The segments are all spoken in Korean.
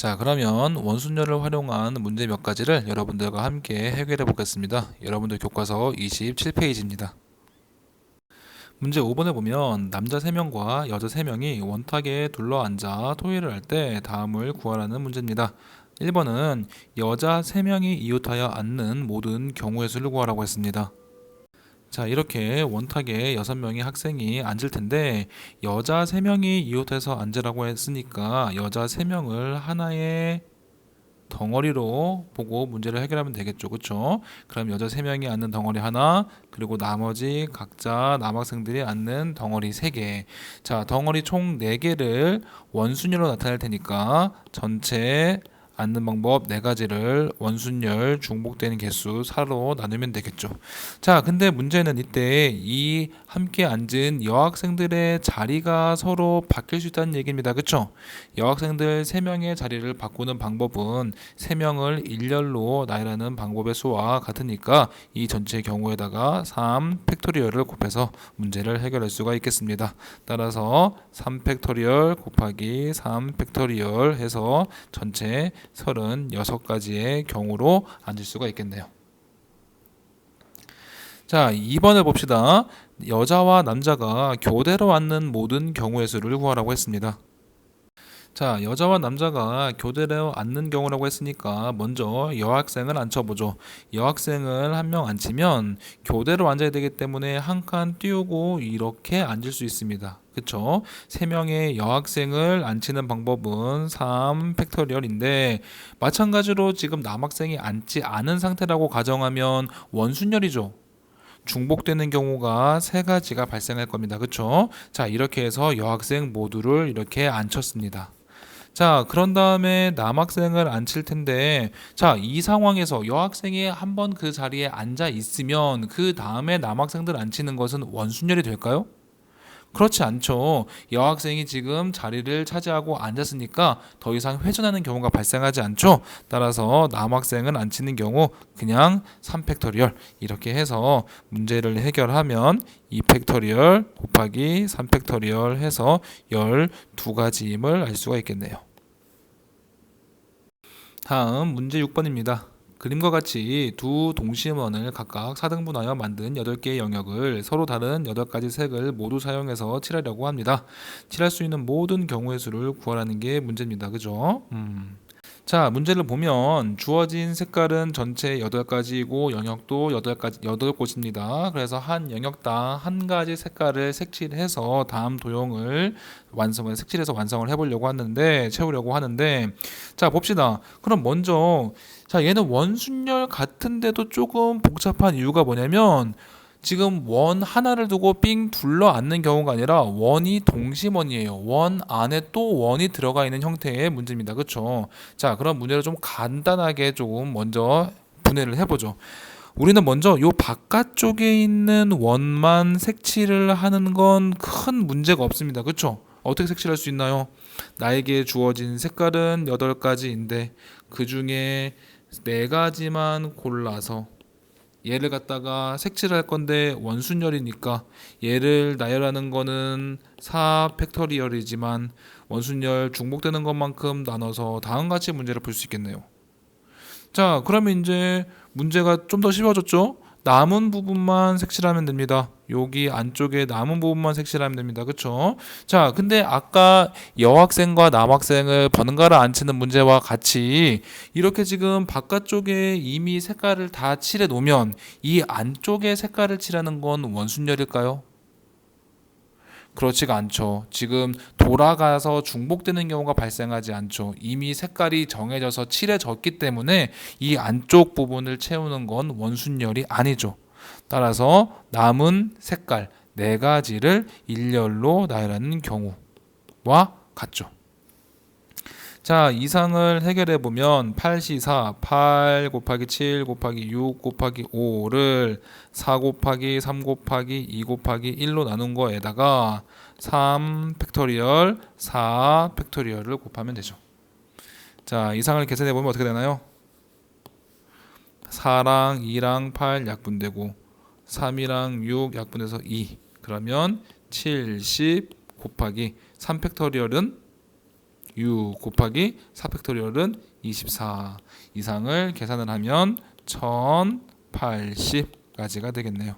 자, 그러면 원순열을 활용한 문제 몇 가지를 여러분들과 함께 해결해 보겠습니다. 여러분들 교과서 27페이지입니다. 문제 5번에 보면 남자 3명과 여자 3명이 원탁에 둘러앉아 토의를 할 때 다음을 구하라는 문제입니다. 1번은 여자 3명이 이웃하여 앉는 모든 경우의 수를 구하라고 했습니다. 자, 이렇게 원탁에 6명의 학생이 앉을 텐데 여자 3명이 이웃해서 앉으라고 했으니까 여자 3명을 하나의 덩어리로 보고 문제를 해결하면 되겠죠. 그쵸? 그럼 여자 3명이 앉는 덩어리 하나, 그리고 나머지 각자 남학생들이 앉는 덩어리 3개. 자, 덩어리 총 4개를 원순위로 나타낼 테니까 전체 앉는 방법 4가지를 원순열 중복되는 개수 4로 나누면 되겠죠. 자, 근데 문제는 이때 이 함께 앉은 여학생들의 자리가 서로 바뀔 수 있다는 얘기입니다. 그쵸? 여학생들 3명의 자리를 바꾸는 방법은 3명을 일렬로 나열하는 방법의 수와 같으니까 이 전체 경우에다가 3 팩토리얼을 곱해서 문제를 해결할 수가 있겠습니다. 따라서 3 팩토리얼 곱하기 3 팩토리얼 해서 전체 36가지의 경우로 앉을 수가 있겠네요. 자, 2번을 봅시다. 여자와 남자가 교대로 앉는 모든 경우의 수를 구하라고 했습니다. 자, 여자와 남자가 교대로 앉는 경우라고 했으니까 먼저 여학생을 앉혀보죠. 여학생을 한 명 앉히면 교대로 앉아야 되기 때문에 한 칸 띄우고 이렇게 앉을 수 있습니다. 그쵸? 3명의 여학생을 앉히는 방법은 3 팩토리얼인데 마찬가지로 지금 남학생이 앉지 않은 상태라고 가정하면 원순열이죠. 중복되는 경우가 3가지가 발생할 겁니다. 그쵸? 자, 이렇게 해서 여학생 모두를 이렇게 앉혔습니다. 자, 그런 다음에 남학생을 앉힐 텐데, 자, 이 상황에서 여학생이 한번 그 자리에 앉아 있으면 그 다음에 남학생들 앉히는 것은 원순열이 될까요? 그렇지 않죠. 여학생이 지금 자리를 차지하고 앉았으니까 더 이상 회전하는 경우가 발생하지 않죠. 따라서 남학생은 앉히는 경우 그냥 3팩토리얼 이렇게 해서 문제를 해결하면 2팩토리얼 곱하기 3팩토리얼 해서 12가지임을 알 수가 있겠네요. 다음 문제 6번입니다. 그림과 같이 두 동심원을 각각 4등분하여 만든 8개의 영역을 서로 다른 8가지 색을 모두 사용해서 칠하려고 합니다. 칠할 수 있는 모든 경우의 수를 구하라는 게 문제입니다. 그죠? 자, 문제를 보면 주어진 색깔은 전체 8가지이고 영역도 8곳입니다. 그래서 한 영역당 한 가지 색깔을 색칠해서 다음 도형을 색칠해서 완성을 해보려고 하는데, 채우려고 하는데, 자, 봅시다. 그럼 먼저, 자, 얘는 원순열 같은데도 조금 복잡한 이유가 뭐냐면, 지금 원 하나를 두고 삥 둘러 앉는 경우가 아니라 원이 동심원이에요. 원 안에 또 원이 들어가 있는 형태의 문제입니다. 그렇죠? 자, 그럼 문제를 좀 간단하게 조금 먼저 분해를 해보죠. 우리는 먼저 요 바깥쪽에 있는 원만 색칠을 하는 건 큰 문제가 없습니다. 그렇죠? 어떻게 색칠할 수 있나요? 나에게 주어진 색깔은 8가지인데 그 중에 4가지만 골라서 얘를 갖다가 색칠할 건데 원순열이니까 얘를 나열하는 거는 4 팩토리얼이지만 원순열 중복되는 것만큼 나눠서 다음같이 문제를 풀 수 있겠네요. 자, 그러면 이제 문제가 좀 더 쉬워졌죠? 남은 부분만 색칠하면 됩니다. 여기 안쪽에 남은 부분만 색칠하면 됩니다. 그쵸? 자, 근데 아까 여학생과 남학생을 번갈아 앉히는 문제와 같이 이렇게 지금 바깥쪽에 이미 색깔을 다 칠해 놓으면 이 안쪽에 색깔을 칠하는 건 원순열일까요? 그렇지가 않죠. 지금 돌아가서 중복되는 경우가 발생하지 않죠. 이미 색깔이 정해져서 칠해졌기 때문에 이 안쪽 부분을 채우는 건 원순열이 아니죠. 따라서 남은 색깔 4가지를 일렬로 나열하는 경우와 같죠. 자, 이상을 해결해 보면 8C4 8 곱하기 7 곱하기 6 곱하기 5를 4 곱하기 3 곱하기 2 곱하기 1로 나눈 거에다가 3 팩토리얼 4 팩토리얼을 곱하면 되죠. 자, 이상을 계산해 보면 어떻게 되나요? 4랑 2랑 8 약분되고 3이랑 6 약분해서 2 그러면 70 곱하기 3 팩토리얼은 6 곱하기 4팩토리얼은 24 이상을 계산을 하면 1080까지가 되겠네요.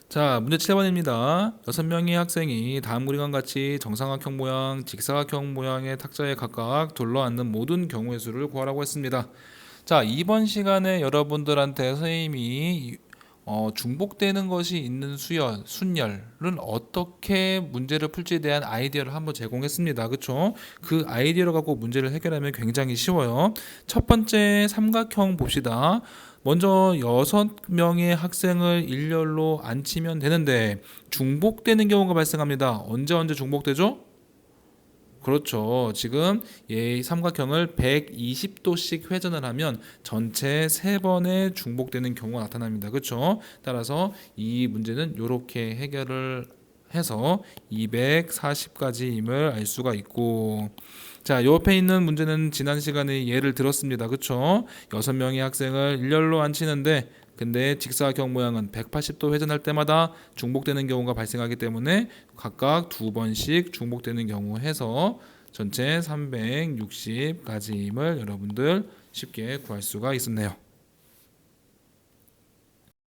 자, 문제 7번입니다. 6명의 학생이 다음 그림과 같이 정삼각형 모양, 직사각형 모양의 탁자에 각각 둘러앉는 모든 경우의 수를 구하라고 했습니다. 자, 이번 시간에 여러분들한테 선생님이 중복되는 것이 있는 순열은 어떻게 문제를 풀지에 대한 아이디어를 한번 제공했습니다. 그쵸? 그 아이디어를 갖고 문제를 해결하면 굉장히 쉬워요. 첫 번째 삼각형 봅시다. 먼저 6명의 학생을 일렬로 앉히면 되는데 중복되는 경우가 발생합니다. 언제 중복되죠? 그렇죠. 지금 이 삼각형을 120도씩 회전을 하면 전체 3번의 중복되는 경우가 나타납니다. 그렇죠? 따라서 이 문제는 이렇게 해결을 해서 240까지임을 알 수가 있고, 자, 옆에 있는 문제는 지난 시간에 예를 들었습니다. 그렇죠? 6명의 학생을 일렬로 앉히는데 근데 직사각형 모양은 180도 회전할 때마다 중복되는 경우가 발생하기 때문에 각각 2번씩 중복되는 경우 해서 전체 360까지임을 여러분들 쉽게 구할 수가 있었네요.